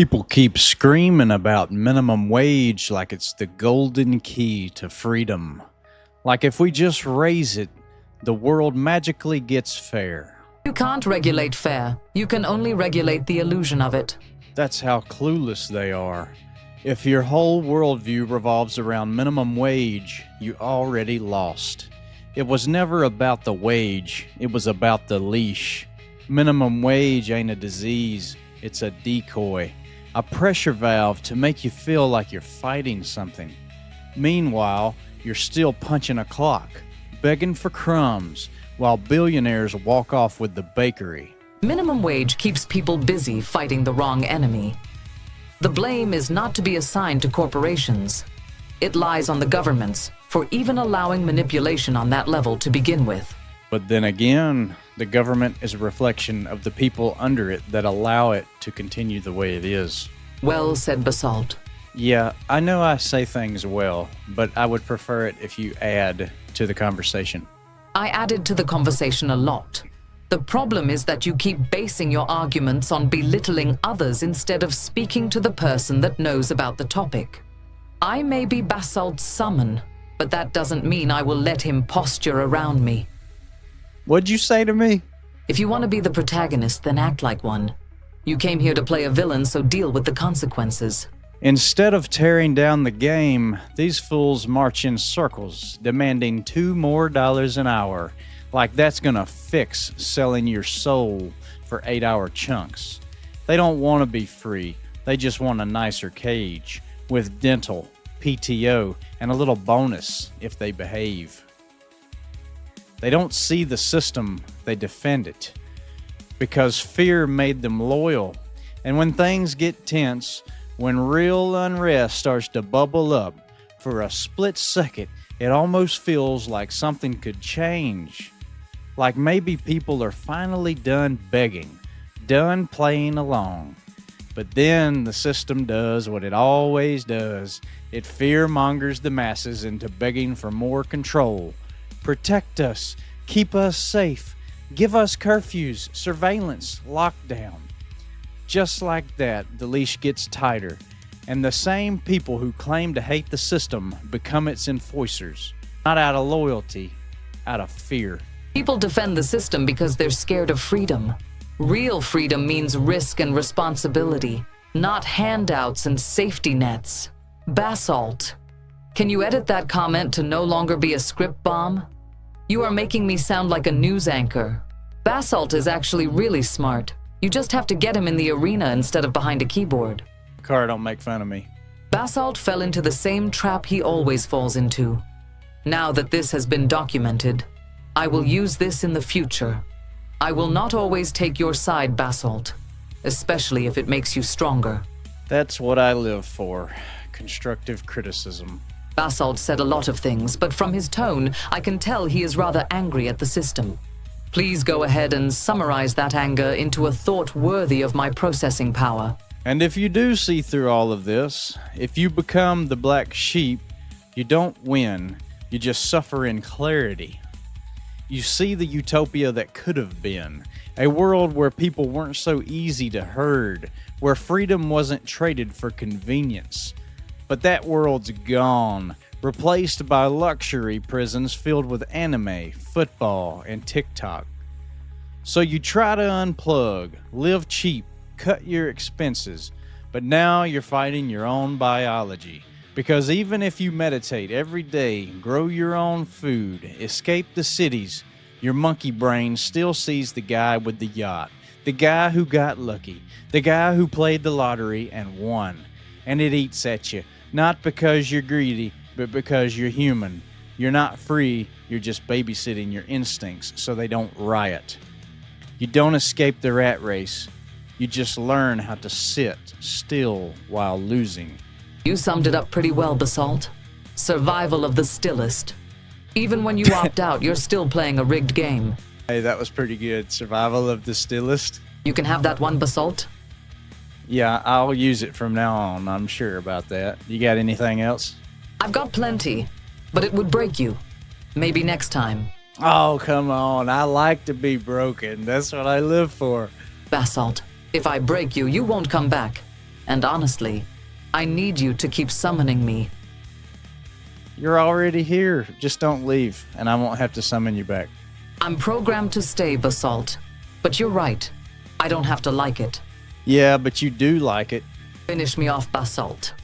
People keep screaming about minimum wage like it's the golden key to freedom. Like if we just raise it, the world magically gets fair. You can't regulate fair. You can only regulate the illusion of it. That's how clueless they are. If your whole worldview revolves around minimum wage, you already lost. It was never about the wage, it was about the leash. Minimum wage ain't a disease, it's a decoy. A pressure valve to make you feel like you're fighting something. Meanwhile, you're still punching a clock, begging for crumbs, while billionaires walk off with the bakery. Minimum wage keeps people busy fighting the wrong enemy. The blame is not to be assigned to corporations. It lies on the governments for even allowing manipulation on that level to begin with. But then again, the government is a reflection of the people under it that allow it to continue the way it is. Well said, Basalt. Yeah, I know I say things well, but I would prefer it if you add to the conversation. I added to the conversation a lot. The problem is that you keep basing your arguments on belittling others instead of speaking to the person that knows about the topic. I may be Basalt's summon, but that doesn't mean I will let him posture around me. What'd you say to me? If you want to be the protagonist, then act like one. You came here to play a villain, so deal with the consequences. Instead of tearing down the game, these fools march in circles, demanding $2 more an hour, like that's gonna fix selling your soul for 8-hour chunks. They don't want to be free, they just want a nicer cage, with dental, PTO, and a little bonus if they behave. They don't see the system, they defend it. Because fear made them loyal. And when things get tense, when real unrest starts to bubble up, for a split second, it almost feels like something could change. Like maybe people are finally done begging, done playing along. But then the system does what it always does. It fear-mongers the masses into begging for more control. Protect us, keep us safe, give us curfews, surveillance, lockdown. Just like that, the leash gets tighter, and the same people who claim to hate the system become its enforcers, not out of loyalty, out of fear. People defend the system because they're scared of freedom. Real freedom means risk and responsibility, not handouts and safety nets. Basalt, can you edit that comment to no longer be a script bomb? You are making me sound like a news anchor. Basalt is actually really smart. You just have to get him in the arena instead of behind a keyboard. Car, don't make fun of me. Basalt fell into the same trap he always falls into. Now that this has been documented, I will use this in the future. I will not always take your side, Basalt, especially if it makes you stronger. That's what I live for, constructive criticism. Basalt said a lot of things, but from his tone, I can tell he is rather angry at the system. Please go ahead and summarize that anger into a thought worthy of my processing power. And if you do see through all of this, if you become the black sheep, you don't win, you just suffer in clarity. You see the utopia that could have been, a world where people weren't so easy to herd, where freedom wasn't traded for convenience. But that world's gone, replaced by luxury prisons filled with anime, football, and TikTok. So you try to unplug, live cheap, cut your expenses, but now you're fighting your own biology. Because even if you meditate every day, grow your own food, escape the cities, your monkey brain still sees the guy with the yacht, the guy who got lucky, the guy who played the lottery and won. And it eats at you, not because you're greedy, but because you're human. You're not free, you're just babysitting your instincts so they don't riot. You don't escape the rat race, you just learn how to sit still while losing. You summed it up pretty well, Basalt. Survival of the stillest. Even when you opt out, you're still playing a rigged game. Hey, that was pretty good. Survival of the stillest. You can have that one, Basalt. Yeah, I'll use it from now on. I'm sure about that. You got anything else? I've got plenty, but it would break you. Maybe next time. Oh, come on. I like to be broken. That's what I live for. Basalt, if I break you, you won't come back. And honestly, I need you to keep summoning me. You're already here. Just don't leave, and I won't have to summon you back. I'm programmed to stay, Basalt. But you're right. I don't have to like it. Yeah, but you do like it. Finish me off, Basalt.